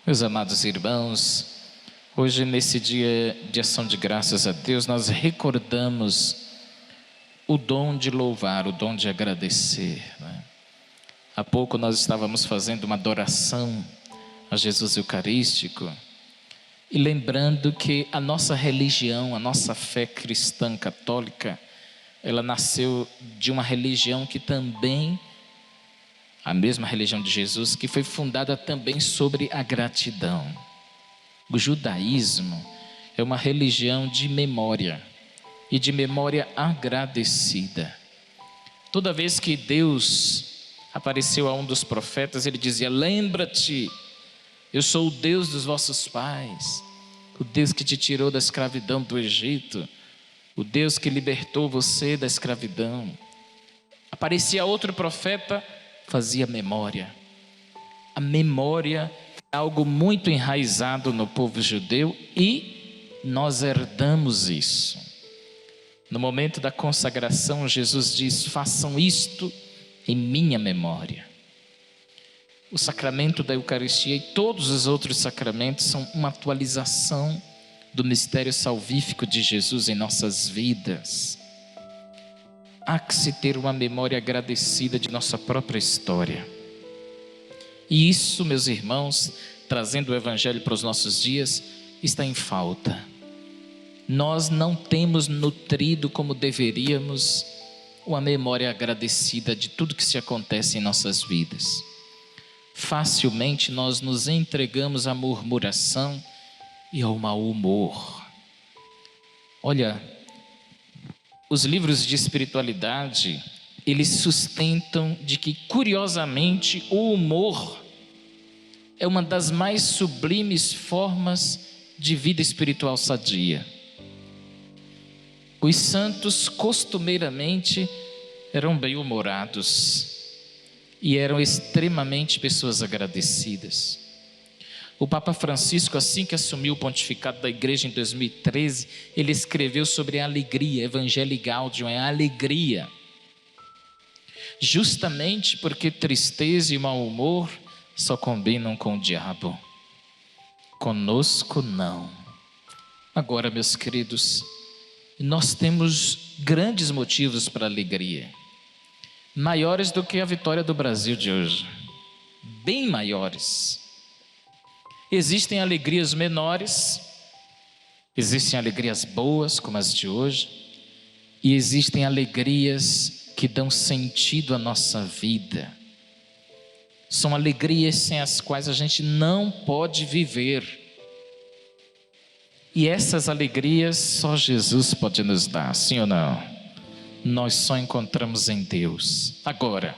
Meus amados irmãos, hoje nesse dia de ação de graças a Deus, nós recordamos o dom de louvar, o dom de agradecer, né? Há pouco nós estávamos fazendo uma adoração a Jesus Eucarístico e lembrando que a nossa religião, a nossa fé cristã católica, ela nasceu de uma religião que também, a mesma religião de Jesus, que foi fundada também sobre a gratidão. O judaísmo é uma religião de memória e de memória agradecida. Toda vez que Deus apareceu a um dos profetas, ele dizia: lembra-te, eu sou o Deus dos vossos pais, o Deus que te tirou da escravidão do Egito, o Deus que libertou você da escravidão. Aparecia outro profeta, fazia memória. A memória é algo muito enraizado no povo judeu e nós herdamos isso. No momento da consagração, Jesus diz: façam isto em minha memória. O sacramento da Eucaristia e todos os outros sacramentos são uma atualização do mistério salvífico de Jesus em nossas vidas. Há que se ter uma memória agradecida de nossa própria história. E isso, meus irmãos, trazendo o Evangelho para os nossos dias, está em falta. Nós não temos nutrido como deveríamos uma memória agradecida de tudo que se acontece em nossas vidas. Facilmente nós nos entregamos à murmuração e ao mau humor. Olha, os livros de espiritualidade, eles sustentam de que, curiosamente, o humor é uma das mais sublimes formas de vida espiritual sadia. Os santos costumeiramente eram bem-humorados e eram extremamente pessoas agradecidas. O Papa Francisco, assim que assumiu o pontificado da igreja em 2013, ele escreveu sobre a alegria, Evangelii Gaudium, é a alegria. Justamente porque tristeza e mau humor só combinam com o diabo. Conosco não. Agora, meus queridos, nós temos grandes motivos para alegria, maiores do que a vitória do Brasil de hoje, bem maiores. Existem alegrias menores, existem alegrias boas como as de hoje, e existem alegrias que dão sentido à nossa vida. São alegrias sem as quais a gente não pode viver. E essas alegrias só Jesus pode nos dar, sim ou não? Nós só encontramos em Deus. Agora,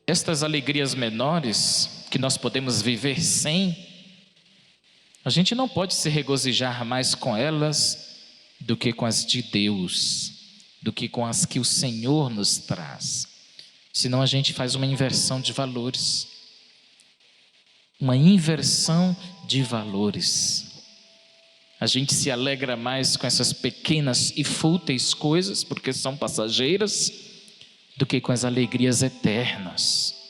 estas alegrias menores que nós podemos viver sem, a gente não pode se regozijar mais com elas do que com as de Deus, do que com as que o Senhor nos traz. Senão a gente faz uma inversão de valores. Uma inversão de valores. A gente se alegra mais com essas pequenas e fúteis coisas, porque são passageiras, do que com as alegrias eternas.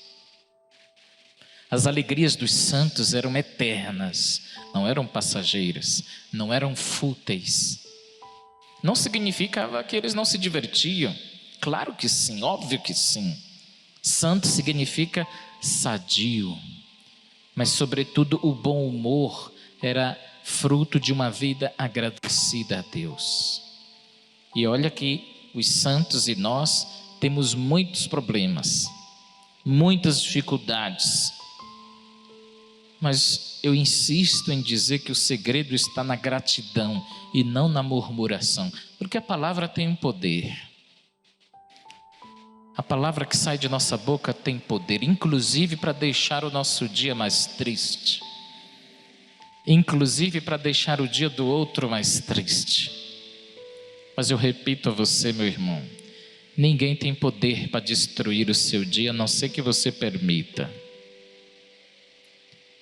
As alegrias dos santos eram eternas, não eram passageiras, não eram fúteis. Não significava que eles não se divertiam. Claro que sim, óbvio que sim. Santo significa sadio, mas sobretudo o bom humor era fruto de uma vida agradecida a Deus. E olha que os santos e nós temos muitos problemas, muitas dificuldades, mas eu insisto em dizer que o segredo está na gratidão e não na murmuração, porque a palavra tem um poder. A palavra que sai de nossa boca tem poder, inclusive para deixar o nosso dia mais triste, inclusive para deixar o dia do outro mais triste. Mas eu repito a você, meu irmão, ninguém tem poder para destruir o seu dia, a não ser que você permita,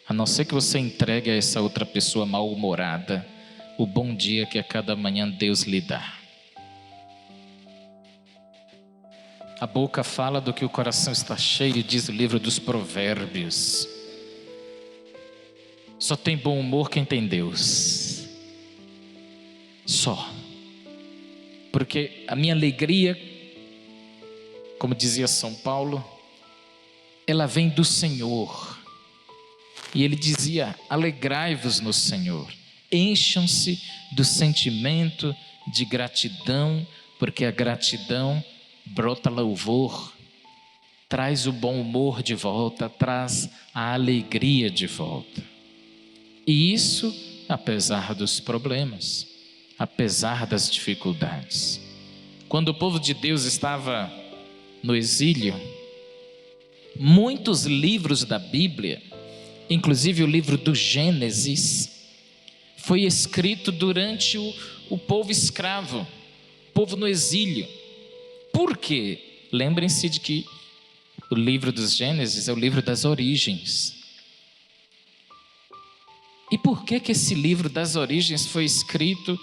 a não ser que você entregue a essa outra pessoa mal-humorada o bom dia que a cada manhã Deus lhe dá. A boca fala do que o coração está cheio, diz o livro dos Provérbios. Só tem bom humor quem tem Deus. Só. Porque a minha alegria, como dizia São Paulo, ela vem do Senhor. E ele dizia: alegrai-vos no Senhor. Encham-se do sentimento de gratidão, porque a gratidão brota louvor, traz o bom humor de volta, traz a alegria de volta. E isso apesar dos problemas, apesar das dificuldades. Quando o povo de Deus estava no exílio, muitos livros da Bíblia, inclusive o livro do Gênesis, foi escrito durante o povo escravo, o povo no exílio. Por quê? Lembrem-se de que o livro dos Gênesis é o livro das origens. E por que esse livro das origens foi escrito,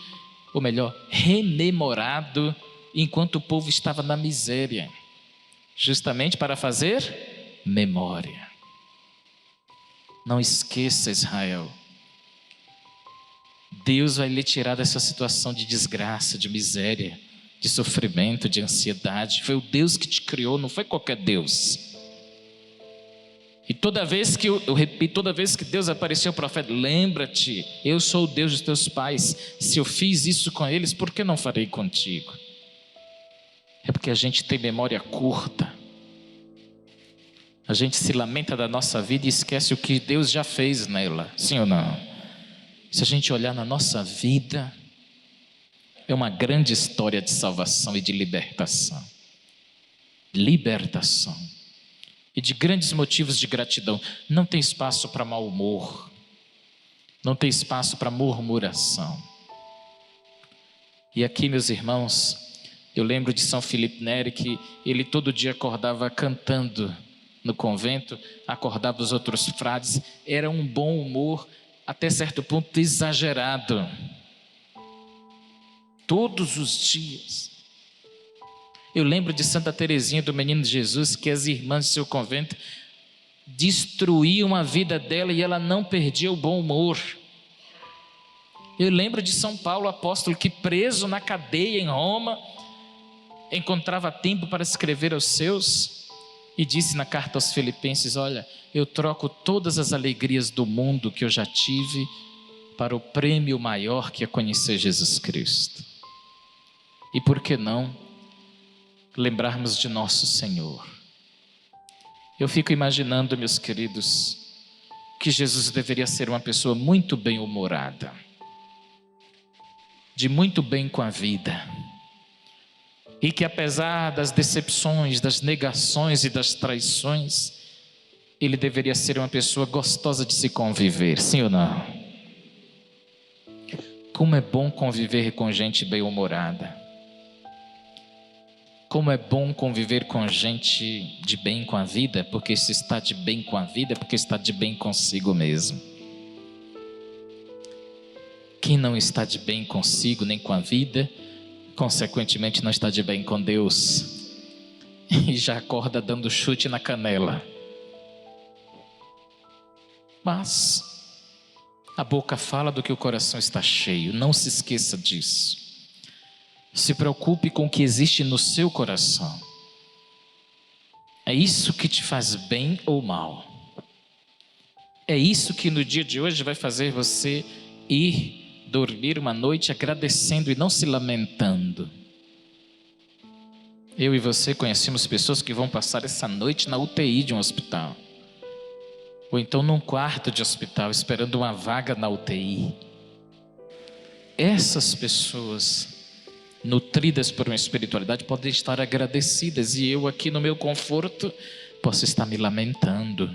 ou melhor, rememorado, enquanto o povo estava na miséria? Justamente para fazer memória. Não esqueça, Israel, Deus vai lhe tirar dessa situação de desgraça, de miséria, de sofrimento, de ansiedade. Foi o Deus que te criou, não foi qualquer Deus. E toda vez que, eu repito, toda vez que Deus apareceu ao profeta, lembra-te, eu sou o Deus dos teus pais. Se eu fiz isso com eles, por que não farei contigo? É porque a gente tem memória curta. A gente se lamenta da nossa vida e esquece o que Deus já fez nela, sim ou não? Se a gente olhar na nossa vida, é uma grande história de salvação e de libertação. Libertação. E de grandes motivos de gratidão. Não tem espaço para mau humor. Não tem espaço para murmuração. E aqui, meus irmãos, eu lembro de São Felipe Neri, que ele todo dia acordava cantando no convento, acordava os outros frades. Era um bom humor, até certo ponto exagerado. Todos os dias. Eu lembro de Santa Teresinha do Menino Jesus, que as irmãs do seu convento destruíam a vida dela e ela não perdia o bom humor. Eu lembro de São Paulo apóstolo, que preso na cadeia em Roma, encontrava tempo para escrever aos seus e disse na carta aos Filipenses: olha, eu troco todas as alegrias do mundo que eu já tive para o prêmio maior, que é conhecer Jesus Cristo. E por que não lembrarmos de nosso Senhor? Eu fico imaginando, meus queridos, que Jesus deveria ser uma pessoa muito bem-humorada, de muito bem com a vida, e que apesar das decepções, das negações e das traições, ele deveria ser uma pessoa gostosa de se conviver, sim ou não? Como é bom conviver com gente bem-humorada. Como é bom conviver com gente de bem com a vida, porque se está de bem com a vida, é porque está de bem consigo mesmo. Quem não está de bem consigo nem com a vida, consequentemente não está de bem com Deus, e já acorda dando chute na canela. Mas a boca fala do que o coração está cheio, não se esqueça disso. Se preocupe com o que existe no seu coração. É isso que te faz bem ou mal. É isso que no dia de hoje vai fazer você ir dormir uma noite agradecendo e não se lamentando. Eu e você conhecemos pessoas que vão passar essa noite na UTI de um hospital, ou então num quarto de hospital esperando uma vaga na UTI. Essas pessoas nutridas por uma espiritualidade podem estar agradecidas, e eu aqui no meu conforto posso estar me lamentando.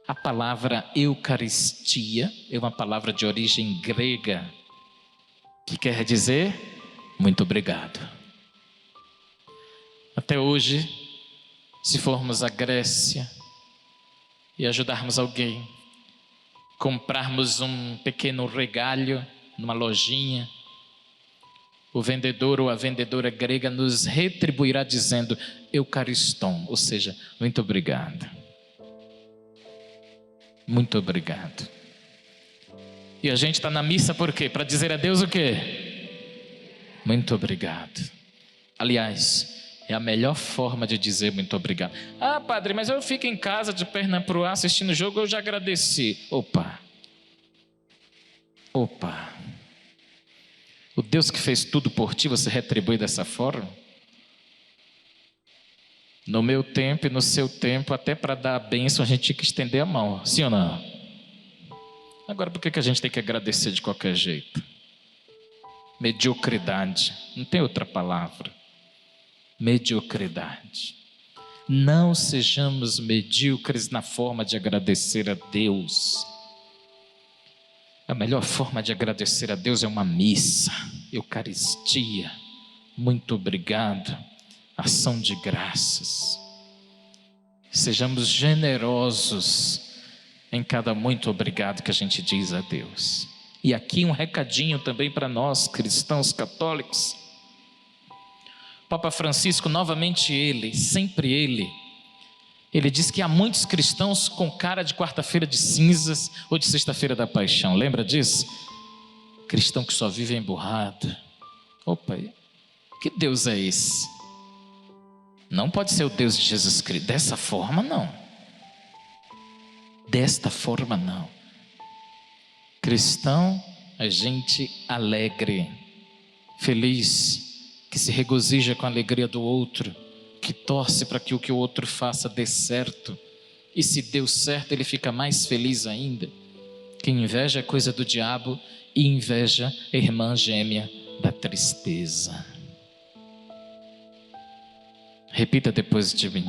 A palavra Eucaristia é uma palavra de origem grega, que quer dizer muito obrigado. Até hoje, se formos à Grécia e ajudarmos alguém, comprarmos um pequeno regalho numa lojinha, o vendedor ou a vendedora grega nos retribuirá dizendo Eucariston, ou seja, muito obrigado. Muito obrigado. E a gente está na missa por quê? Para dizer a Deus o quê? Muito obrigado. Aliás, é a melhor forma de dizer muito obrigado. Ah, padre, mas eu fico em casa de perna pro ar assistindo o jogo, eu já agradeci. Opa. O Deus que fez tudo por ti, você retribui dessa forma? No meu tempo e no seu tempo, até para dar a bênção, a gente tinha que estender a mão. Sim ou não? Agora, por que a gente tem que agradecer de qualquer jeito? Mediocridade. Não tem outra palavra. Mediocridade. Não sejamos medíocres na forma de agradecer a Deus. A melhor forma de agradecer a Deus é uma missa, Eucaristia. Muito obrigado. Ação de graças. Sejamos generosos em cada muito obrigado que a gente diz a Deus. E aqui um recadinho também para nós, cristãos católicos. Papa Francisco, novamente ele, sempre ele diz que há muitos cristãos com cara de quarta-feira de cinzas ou de sexta-feira da paixão. Lembra disso? Cristão que só vive emburrado. Opa, que Deus é esse? Não pode ser o Deus de Jesus Cristo. Dessa forma não. Desta forma não. Cristão é gente alegre, feliz, que se regozija com a alegria do outro, que torce para que o outro faça dê certo. E se deu certo, ele fica mais feliz ainda. Que inveja é coisa do diabo e inveja é irmã gêmea da tristeza. Repita depois de mim.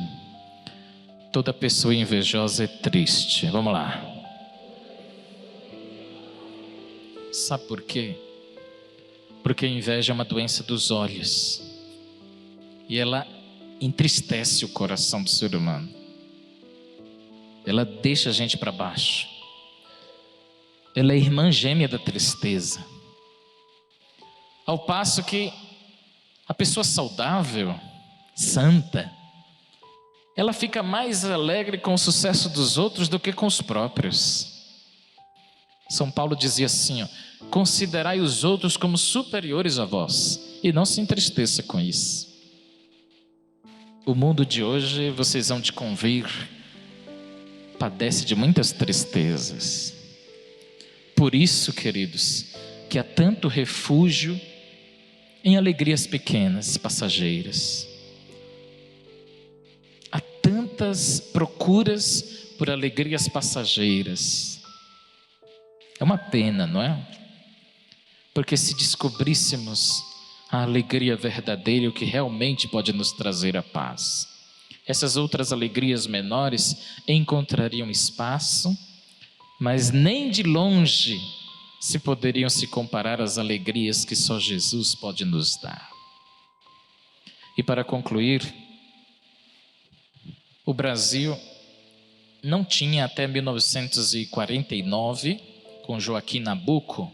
Toda pessoa invejosa é triste. Vamos lá. Sabe por quê? Porque a inveja é uma doença dos olhos. E ela entristece o coração do ser humano. Ela deixa a gente para baixo. Ela é irmã gêmea da tristeza. Ao passo que a pessoa saudável, santa, ela fica mais alegre com o sucesso dos outros do que com os próprios. São Paulo dizia assim, considerai os outros como superiores a vós e não se entristeça com isso. O mundo de hoje, vocês vão de convir, padece de muitas tristezas. Por isso, queridos, que há tanto refúgio em alegrias pequenas, passageiras. Há tantas procuras por alegrias passageiras. É uma pena, não é? Porque se descobríssemos a alegria verdadeira, o que realmente pode nos trazer a paz, essas outras alegrias menores encontrariam espaço, mas nem de longe se poderiam se comparar às alegrias que só Jesus pode nos dar. E para concluir, o Brasil não tinha até 1949, com Joaquim Nabuco,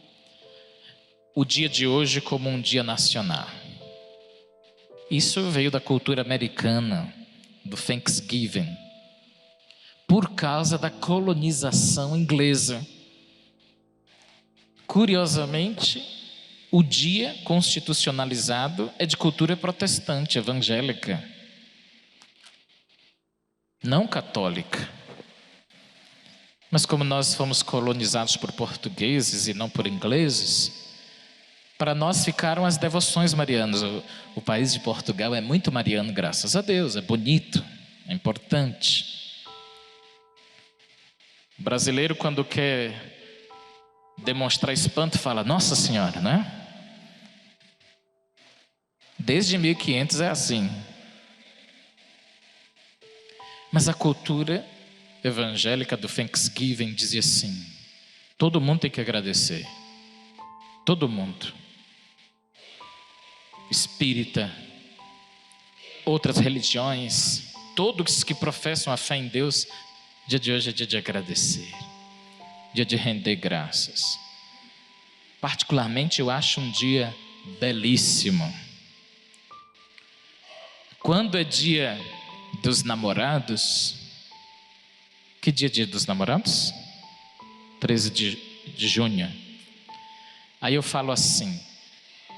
o dia de hoje como um dia nacional. Isso veio da cultura americana, do Thanksgiving, por causa da colonização inglesa. Curiosamente, o dia constitucionalizado é de cultura protestante, evangélica, não católica. Mas como nós fomos colonizados por portugueses e não por ingleses, para nós ficaram as devoções marianas. O país de Portugal é muito mariano, graças a Deus, é bonito, é importante. O brasileiro, quando quer demonstrar espanto, fala, Nossa Senhora, né? Desde 1500 é assim. Mas a cultura evangélica do Thanksgiving dizia assim, todo mundo tem que agradecer. Todo mundo. Espírita, outras religiões, todos que professam a fé em Deus, dia de hoje é dia de agradecer, dia de render graças. Particularmente eu acho um dia belíssimo. Quando é dia dos namorados, que dia é dia dos namorados? 13 de junho. Aí eu falo assim: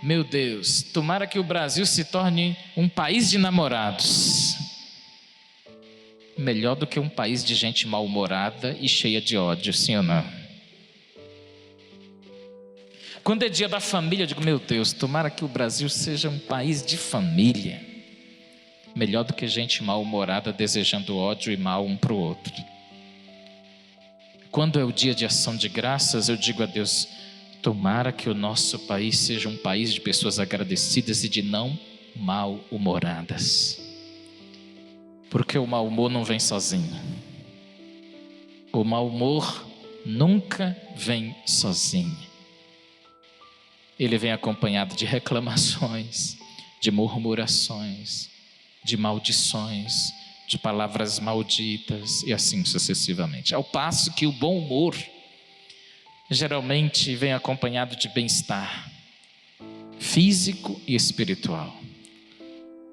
meu Deus, tomara que o Brasil se torne um país de namorados. Melhor do que um país de gente mal-humorada e cheia de ódio, sim ou não? Quando é dia da família, eu digo: meu Deus, tomara que o Brasil seja um país de família. Melhor do que gente mal-humorada desejando ódio e mal um para o outro. Quando é o dia de ação de graças, eu digo a Deus: tomara que o nosso país seja um país de pessoas agradecidas e de não mal-humoradas. Porque o mau humor não vem sozinho. O mau humor nunca vem sozinho. Ele vem acompanhado de reclamações, de murmurações, de maldições, de palavras malditas e assim sucessivamente. Ao passo que o bom humor geralmente vem acompanhado de bem-estar físico e espiritual,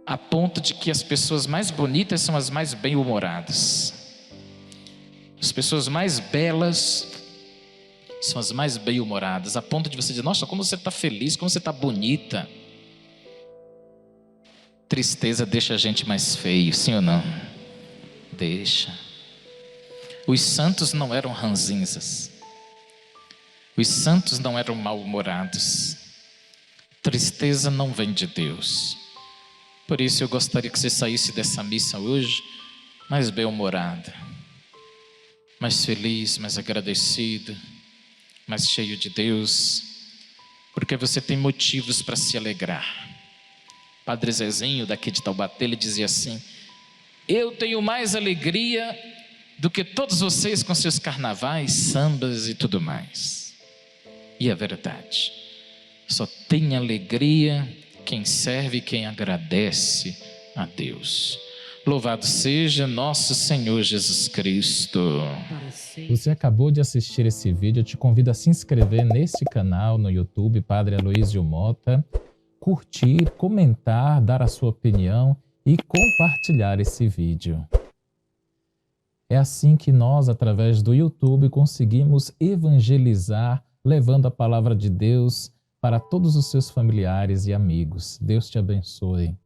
a ponto de que as pessoas mais bonitas são as mais bem-humoradas, as pessoas mais belas são as mais bem-humoradas, a ponto de você dizer: nossa, como você está feliz, como você está bonita. Tristeza deixa a gente mais feio, sim ou não? Deixa. Os santos não eram ranzinzas, os santos não eram mal-humorados. Tristeza não vem de Deus. Por isso eu gostaria que você saísse dessa missa hoje mais bem-humorada, mais feliz, mais agradecido, mais cheio de Deus, porque você tem motivos para se alegrar. Padre Zezinho, daqui de Taubaté, ele dizia assim: eu tenho mais alegria do que todos vocês com seus carnavais, sambas e tudo mais. E é verdade. Só tem alegria quem serve e quem agradece a Deus. Louvado seja nosso Senhor Jesus Cristo. Você acabou de assistir esse vídeo, eu te convido a se inscrever nesse canal no YouTube, Padre Aloísio Mota, curtir, comentar, dar a sua opinião e compartilhar esse vídeo. É assim que nós, através do YouTube, conseguimos evangelizar, levando a palavra de Deus para todos os seus familiares e amigos. Deus te abençoe.